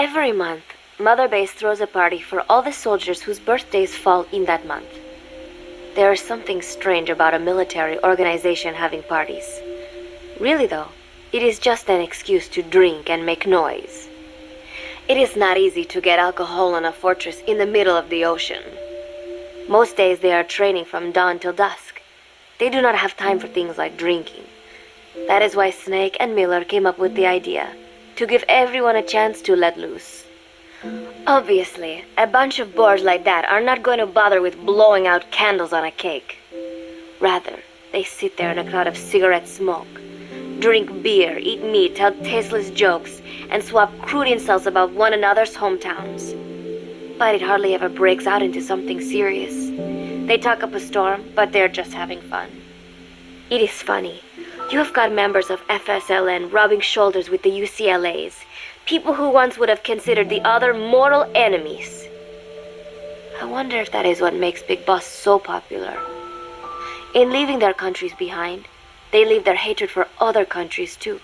Every month, Mother Base throws a party for all the soldiers whose birthdays fall in that month. There is something strange about a military organization having parties. Really though, it is just an excuse to drink and make noise. It is not easy to get alcohol in a fortress in the middle of the ocean. Most days they are training from dawn till dusk. They do not have time for things like drinking. That is why Snake and Miller came up with the idea to give everyone a chance to let loose. Obviously, a bunch of bores like that are not going to bother with blowing out candles on a cake. Rather, they sit there in a cloud of cigarette smoke, drink beer, eat meat, tell tasteless jokes, and swap crude insults about one another's hometowns. But it hardly ever breaks out into something serious. They talk up a storm, but they're just having fun. It is funny. You have got members of FSLN rubbing shoulders with the UCLAs, people who once would have considered the other mortal enemies. I wonder if that is what makes Big Boss so popular. In leaving their countries behind, they leave their hatred for other countries too.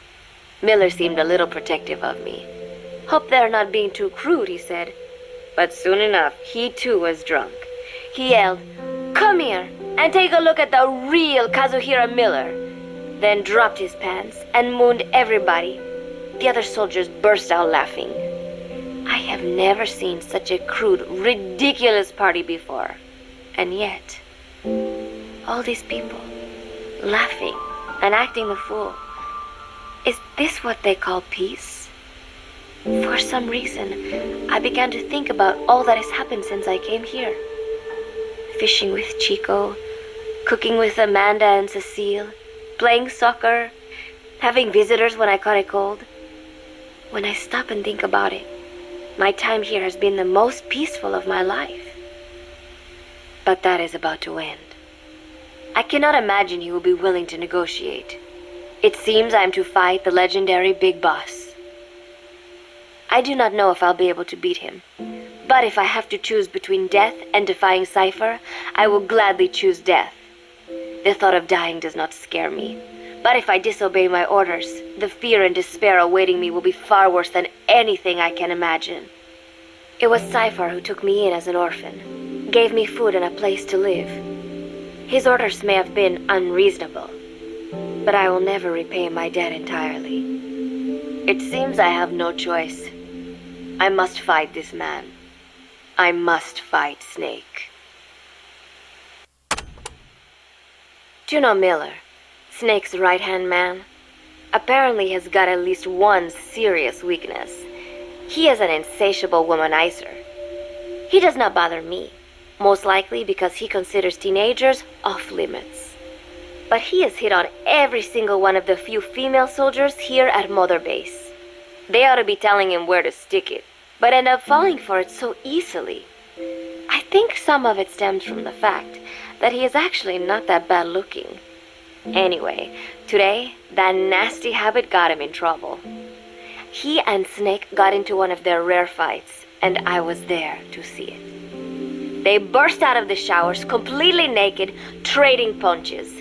Miller seemed a little protective of me. Hope they're not being too crude, he said. But soon enough, he too was drunk. He yelled, "Come here and take a look at the real Kazuhira Miller," then dropped his pants and mooned everybody. The other soldiers burst out laughing. I have never seen such a crude, ridiculous party before. And yet, all these people, laughing and acting the fool. Is this what they call peace? For some reason, I began to think about all that has happened since I came here. Fishing with Chico, cooking with Amanda and Cecile, playing soccer, having visitors when I caught a cold. When I stop and think about it, my time here has been the most peaceful of my life. But that is about to end. I cannot imagine he will be willing to negotiate. It seems I am to fight the legendary Big Boss. I do not know if I'll be able to beat him, but if I have to choose between death and defying Cypher, I will gladly choose death. The thought of dying does not scare me. But if I disobey my orders, the fear and despair awaiting me will be far worse than anything I can imagine. It was Cypher who took me in as an orphan, gave me food and a place to live. His orders may have been unreasonable, but I will never repay my debt entirely. It seems I have no choice. I must fight this man. I must fight Snake. Do you know Miller? Snake's right-hand man, apparently has got at least one serious weakness. He is an insatiable womanizer. He does not bother me, most likely because he considers teenagers off-limits. But he has hit on every single one of the few female soldiers here at Mother Base. They ought to be telling him where to stick it, but end up falling for it so easily. I think some of it stems from the fact that he is actually not that bad looking. Anyway, today, that nasty habit got him in trouble. He and Snake got into one of their rare fights, and I was there to see it. They burst out of the showers, completely naked, trading punches.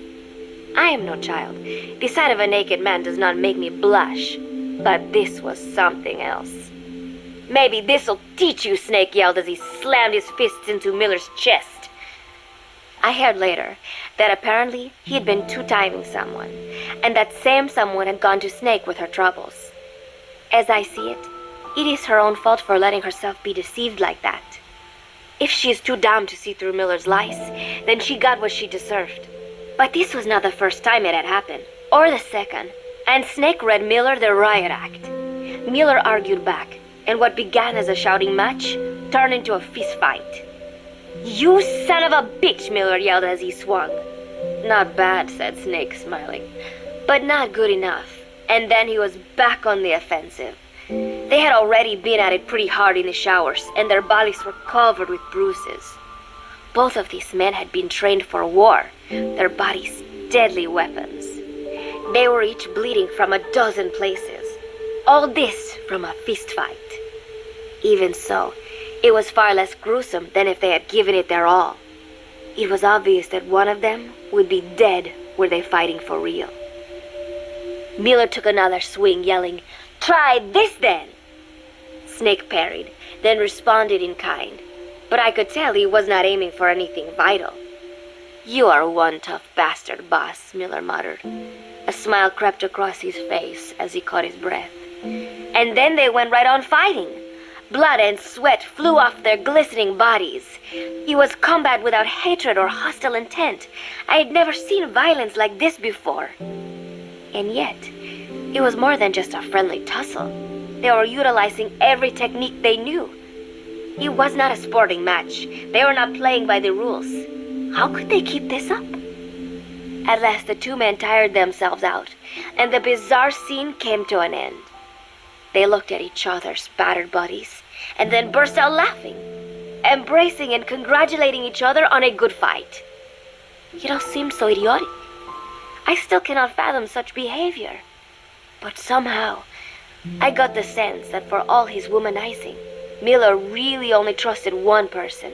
I am no child. The sight of a naked man does not make me blush, but this was something else. "Maybe this'll teach you," Snake yelled as he slammed his fists into Miller's chest. I heard later that apparently he had been two-timing someone, and that same someone had gone to Snake with her troubles. As I see it, it is her own fault for letting herself be deceived like that. If she is too dumb to see through Miller's lies, then she got what she deserved. But this was not the first time it had happened, or the second, and Snake read Miller the riot act. Miller argued back, and what began as a shouting match turned into a fist fight. "You son of a bitch," Miller yelled as he swung. "Not bad," said Snake, smiling, "but not good enough." And then he was back on the offensive. They had already been at it pretty hard in the showers, and their bodies were covered with bruises. Both of these men had been trained for war, their bodies deadly weapons. They were each bleeding from a dozen places. All this from a fist fight. Even so, it was far less gruesome than if they had given it their all. It was obvious that one of them would be dead were they fighting for real. Miller took another swing, yelling, "Try this then!" Snake parried, then responded in kind, but I could tell he was not aiming for anything vital. "You are one tough bastard, boss," Miller muttered. A smile crept across his face as he caught his breath. And then they went right on fighting. Blood and sweat flew off their glistening bodies. It was combat without hatred or hostile intent. I had never seen violence like this before. And yet, it was more than just a friendly tussle. They were utilizing every technique they knew. It was not a sporting match. They were not playing by the rules. How could they keep this up? At last the two men tired themselves out, and the bizarre scene came to an end. They looked at each other's battered bodies, and then burst out laughing, embracing and congratulating each other on a good fight. It all seemed so idiotic. I still cannot fathom such behavior. But somehow, I got the sense that for all his womanizing, Miller really only trusted one person,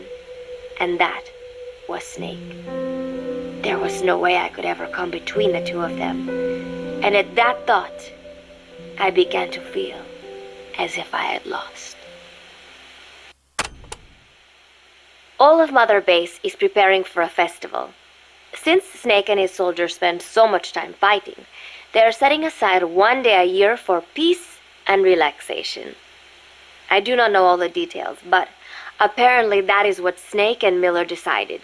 and that was Snake. There was no way I could ever come between the two of them, and at that thought, I began to feel as if I had lost. All of Mother Base is preparing for a festival. Since Snake and his soldiers spend so much time fighting, they are setting aside one day a year for peace and relaxation. I do not know all the details, but apparently that is what Snake and Miller decided.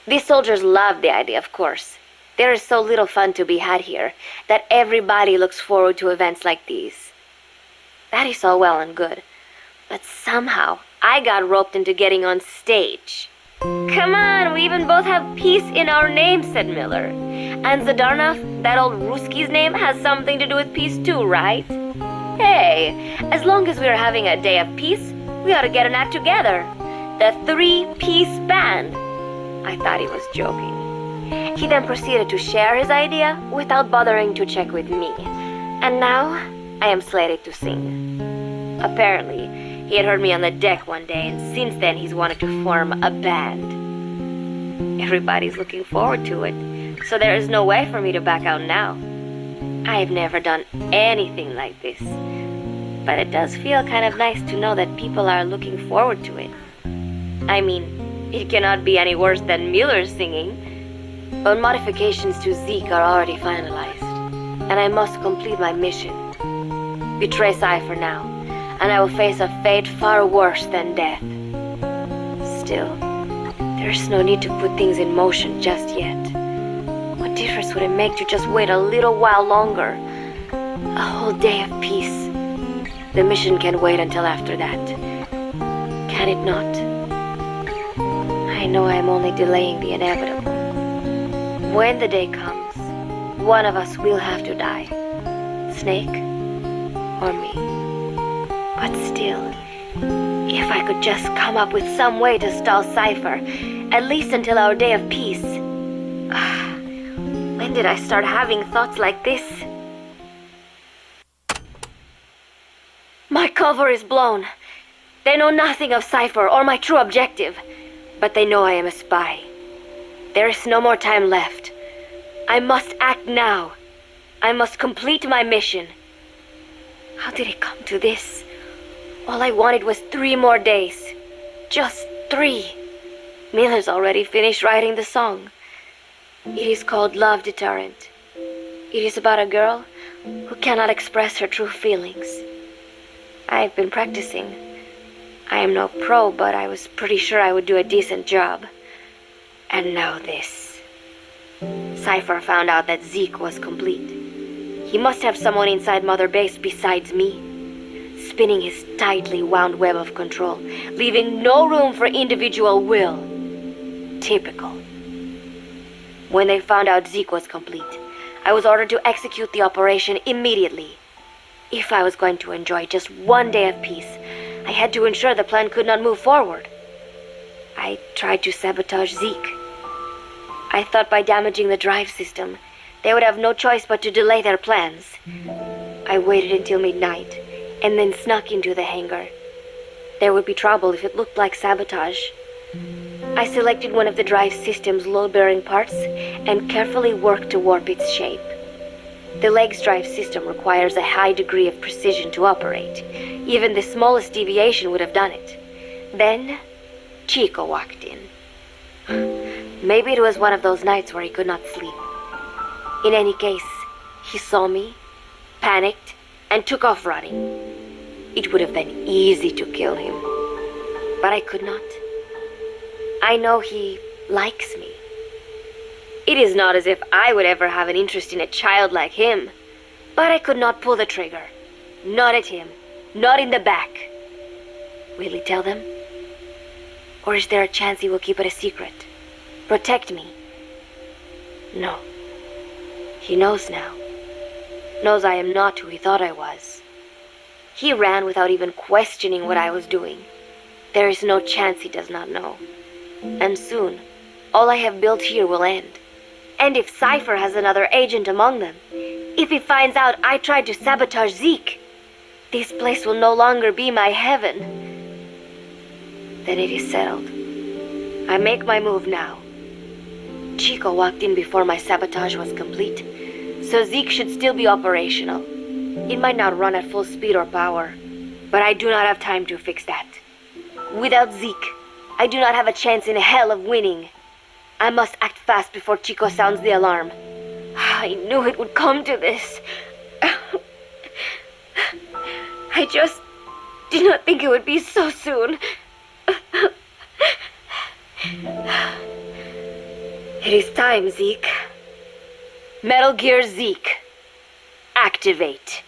These soldiers love the idea, of course. There is so little fun to be had here that everybody looks forward to events like these. That is all well and good, but somehow I got roped into getting on stage. "Come on, we even both have peace in our name," said Miller. "And Zadarnov, that old Ruski's name, has something to do with peace too, right? Hey, as long as we're having a day of peace, we ought to get an act together. The Three-Piece Band." I thought he was joking. He then proceeded to share his idea without bothering to check with me. And now, I am slated to sing. Apparently, he had heard me on the deck one day, and since then he's wanted to form a band. Everybody's looking forward to it, so there is no way for me to back out now. I have never done anything like this, but it does feel kind of nice to know that people are looking forward to it. I mean, it cannot be any worse than Miller's singing. But modifications to Zeke are already finalized, and I must complete my mission. Betray Cypher now, and I will face a fate far worse than death. Still, there's no need to put things in motion just yet. What difference would it make to just wait a little while longer? A whole day of peace. The mission can wait until after that. Can it not? I know I am only delaying the inevitable. When the day comes, one of us will have to die. Snake or me. But still, if I could just come up with some way to stall Cypher, at least until our day of peace. When did I start having thoughts like this? My cover is blown. They know nothing of Cypher or my true objective, but they know I am a spy. There is no more time left. I must act now. I must complete my mission. How did it come to this? All I wanted was 3 more days. Just 3. Miller's already finished writing the song. It is called Love Deterrent. It is about a girl who cannot express her true feelings. I have been practicing. I am no pro, but I was pretty sure I would do a decent job. And now this. Cypher found out that Zeke was complete. He must have someone inside Mother Base besides me, spinning his tightly wound web of control, leaving no room for individual will. Typical. When they found out Zeke was complete, I was ordered to execute the operation immediately. If I was going to enjoy just 1 day of peace, I had to ensure the plan could not move forward. I tried to sabotage Zeke. I thought by damaging the drive system, they would have no choice but to delay their plans. I waited until midnight, and then snuck into the hangar. There would be trouble if it looked like sabotage. I selected one of the drive system's load-bearing parts and carefully worked to warp its shape. The leg's drive system requires a high degree of precision to operate. Even the smallest deviation would have done it. Then, Chico walked in. Maybe it was one of those nights where he could not sleep. In any case, he saw me, panicked, and took off running. It would have been easy to kill him, but I could not. I know he likes me. It is not as if I would ever have an interest in a child like him, but I could not pull the trigger. Not at him, not in the back. Will he tell them? Or is there a chance he will keep it a secret? Protect me? No. He knows now. Knows I am not who he thought I was. He ran without even questioning what I was doing. There is no chance he does not know. And soon, all I have built here will end. And if Cypher has another agent among them, if he finds out I tried to sabotage Zeke, this place will no longer be my heaven. Then it is settled. I make my move now. Chico walked in before my sabotage was complete, so Zeke should still be operational. It might not run at full speed or power, but I do not have time to fix that. Without Zeke, I do not have a chance in hell of winning. I must act fast before Chico sounds the alarm. I knew it would come to this. I just did not think it would be so soon. It is time, Zeke. Metal Gear Zeke. Activate.